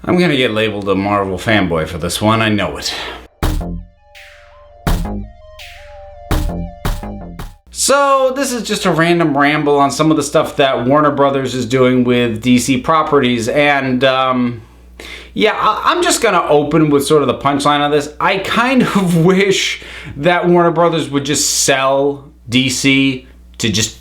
I'm gonna get labeled a Marvel fanboy for this one, I know it. So this is just a random ramble on some of the stuff that Warner Brothers is doing with DC properties, and yeah, I'm just gonna open with sort of the punchline on this. I kind of wish that Warner Brothers would just sell DC to just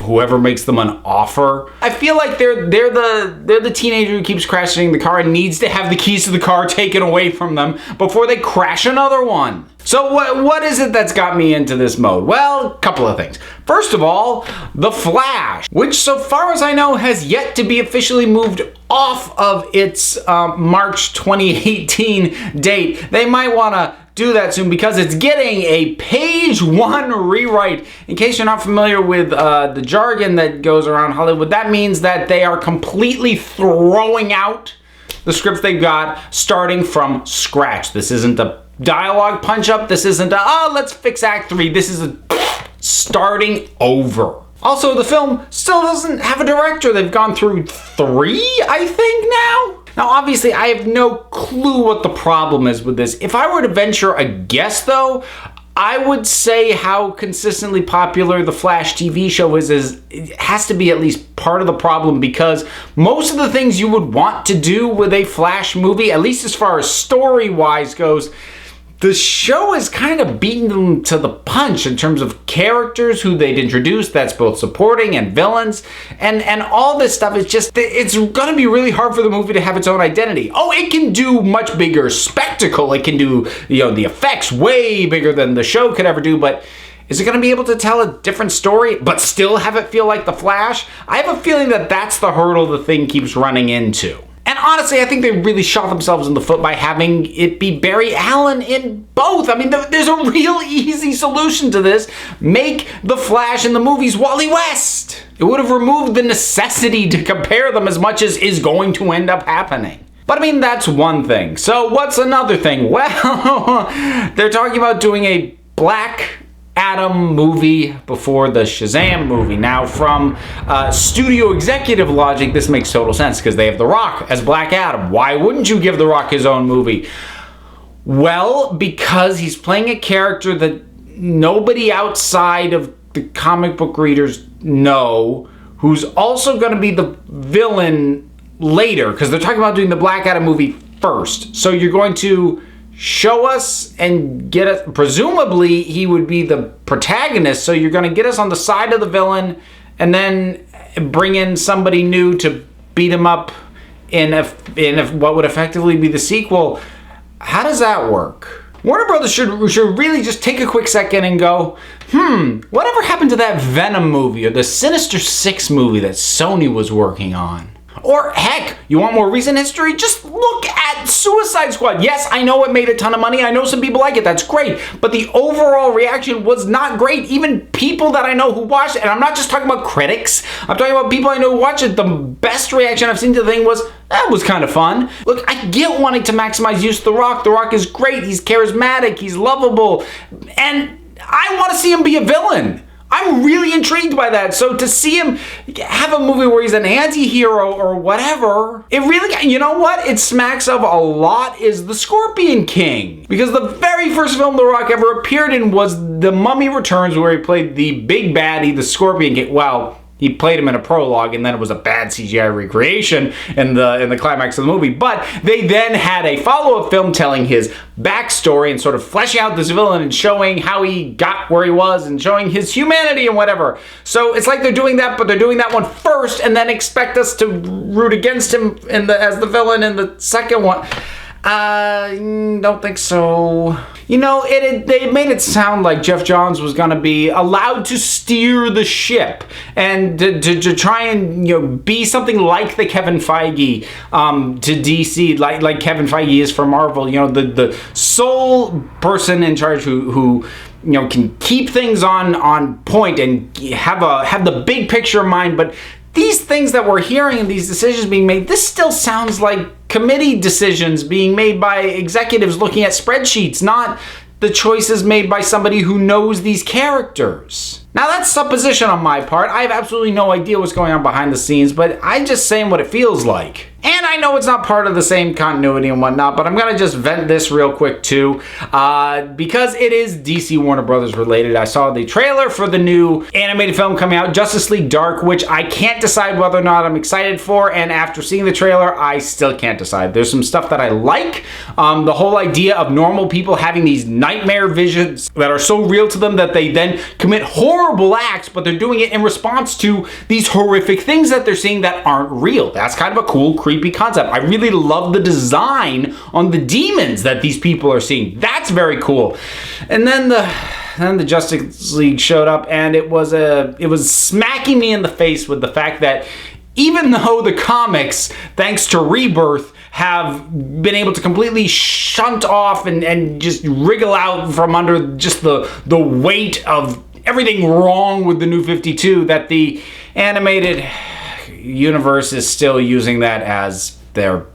whoever makes them an offer. I feel like they're the teenager who keeps crashing the car and needs to have the keys to the car taken away from them before they crash another one. So what is it that's got me into this mode? Well, a couple of things. First of all, The Flash, which so far as I know has yet to be officially moved off of its March 2018 date. They might want to do that soon because it's getting a page 1 rewrite. In case you're not familiar with the jargon that goes around Hollywood, that means that they are completely throwing out the scripts they've got starting from scratch. This isn't a dialogue punch up. This isn't a, let's fix Act 3. This is a starting over. Also, the film still doesn't have a director. They've gone through 3, I think, now. Now, obviously, I have no clue what the problem is with this. If I were to venture a guess, though, I would say how consistently popular the Flash TV show is it has to be at least part of the problem, because most of the things you would want to do with a Flash movie, at least as far as story-wise goes, the show is kind of beating them to the punch in terms of characters who they'd introduced, that's both supporting and villains, and all this stuff. It's gonna be really hard for the movie to have its own identity. Oh, it can do much bigger spectacle. It can do, the effects way bigger than the show could ever do, but is it gonna be able to tell a different story, but still have it feel like The Flash? I have a feeling that that's the hurdle the thing keeps running into. And honestly, I think they really shot themselves in the foot by having it be Barry Allen in both. I mean, there's a real easy solution to this. Make The Flash in the movies Wally West. It would have removed the necessity to compare them as much as is going to end up happening. But I mean, that's one thing. So what's another thing? Well, they're talking about doing a Black Adam movie before the Shazam movie. Now, from studio executive logic, this makes total sense because they have The Rock as Black Adam. Why wouldn't you give The Rock his own movie? Well, because he's playing a character that nobody outside of the comic book readers know, who's also going to be the villain later, because they're talking about doing the Black Adam movie first. So you're going to show us and get us, presumably he would be the protagonist, so you're going to get us on the side of the villain and then bring in somebody new to beat him up in what would effectively be the sequel. How does that work? Warner Brothers should really just take a quick second and go, whatever happened to that Venom movie or the Sinister Six movie that Sony was working on? Or heck, you want more recent history? Just look at Suicide Squad. Yes, I know it made a ton of money. I know some people like it. That's great. But the overall reaction was not great. Even people that I know who watched it, and I'm not just talking about critics, I'm talking about people I know who watched it, the best reaction I've seen to the thing was, that was kind of fun. Look, I get wanting to maximize use of The Rock. The Rock is great. He's charismatic. He's lovable. And I want to see him be a villain. I'm really intrigued by that. So to see him have a movie where he's an anti-hero or whatever, it really, you know what? It smacks of a lot is The Scorpion King. Because the very first film The Rock ever appeared in was The Mummy Returns, where he played the big baddie, the Scorpion King. Well, he played him in a prologue, and then it was a bad CGI recreation in the climax of the movie. But they then had a follow-up film telling his backstory and sort of fleshing out this villain and showing how he got where he was and showing his humanity and whatever. So it's like they're doing that, but they're doing that one first and then expect us to root against him as the villain in the second one. Don't think so. They made it sound like Geoff Johns was going to be allowed to steer the ship and to try and be something like the Kevin Feige to DC, like Kevin Feige is for Marvel. The sole person in charge who can keep things on point and have the big picture in mind. But these things that we're hearing and these decisions being made, this still sounds like committee decisions being made by executives looking at spreadsheets, not the choices made by somebody who knows these characters. Now, that's supposition on my part. I have absolutely no idea what's going on behind the scenes, but I'm just saying what it feels like. And I know it's not part of the same continuity and whatnot, but I'm going to just vent this real quick too, because it is DC Warner Brothers related. I saw the trailer for the new animated film coming out, Justice League Dark, which I can't decide whether or not I'm excited for, and after seeing the trailer, I still can't decide. There's some stuff that I like. The whole idea of normal people having these nightmare visions that are so real to them that they then commit horrible acts, but they're doing it in response to these horrific things that they're seeing that aren't real. That's kind of a cool, creepy concept. I really love the design on the demons that these people are seeing. That's very cool. And then the Justice League showed up, and it was smacking me in the face with the fact that even though the comics, thanks to Rebirth, have been able to completely shunt off and just wriggle out from under just the weight of everything wrong with the New 52, that the animated universe is still using that as their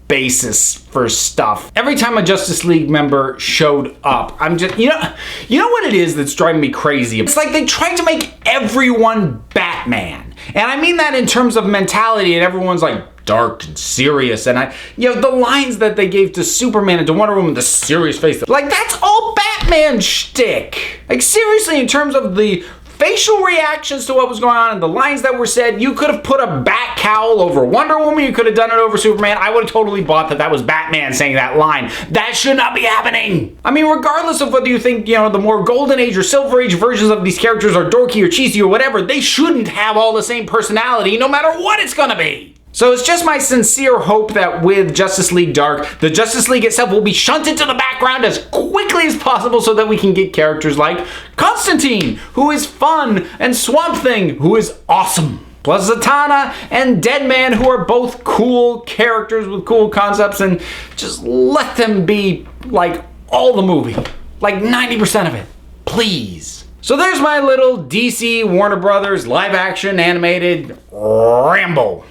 basis for stuff. Every time a Justice League member showed up, I'm just, you know what it is that's driving me crazy? It's like they tried to make everyone Batman. And I mean that in terms of mentality, and everyone's like dark and serious, and the lines that they gave to Superman and to Wonder Woman, the serious face, like that's all Batman shtick. Like seriously, in terms of the facial reactions to what was going on and the lines that were said, you could have put a bat cowl over Wonder Woman, you could have done it over Superman. I would have totally bought that was Batman saying that line. That should not be happening. I mean, regardless of whether you think, the more Golden Age or Silver Age versions of these characters are dorky or cheesy or whatever, they shouldn't have all the same personality no matter what it's gonna be. So it's just my sincere hope that with Justice League Dark, the Justice League itself will be shunted to the background as quickly as possible so that we can get characters like Constantine, who is fun, and Swamp Thing, who is awesome. Plus Zatanna and Deadman, who are both cool characters with cool concepts, and just let them be like all the movie. Like 90% of it. Please. So there's my little DC Warner Brothers live action animated ramble.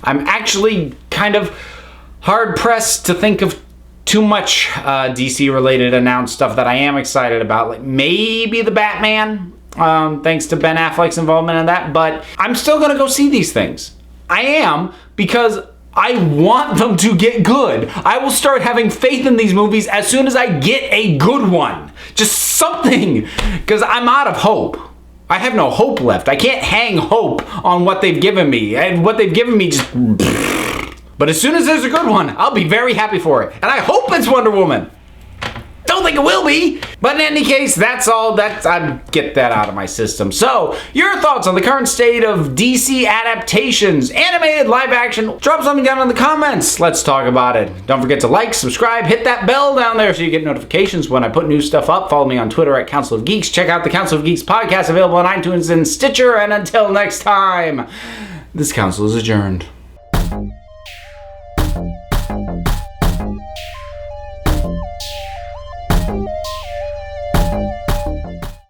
I'm actually kind of hard-pressed to think of too much DC-related announced stuff that I am excited about. Like maybe the Batman, thanks to Ben Affleck's involvement in that. But I'm still going to go see these things. I am, because I want them to get good. I will start having faith in these movies as soon as I get a good one. Just something, because I'm out of hope. I have no hope left. I can't hang hope on what they've given me. And what they've given me just... But as soon as there's a good one, I'll be very happy for it. And I hope it's Wonder Woman. Don't think it will be. But in any case, that's all. I get that out of my system. So, your thoughts on the current state of DC adaptations, animated, live action? Drop something down in the comments. Let's talk about it. Don't forget to like, subscribe, hit that bell down there so you get notifications when I put new stuff up. Follow me on Twitter at Council of Geeks. Check out the Council of Geeks podcast available on iTunes and Stitcher. And until next time, this council is adjourned.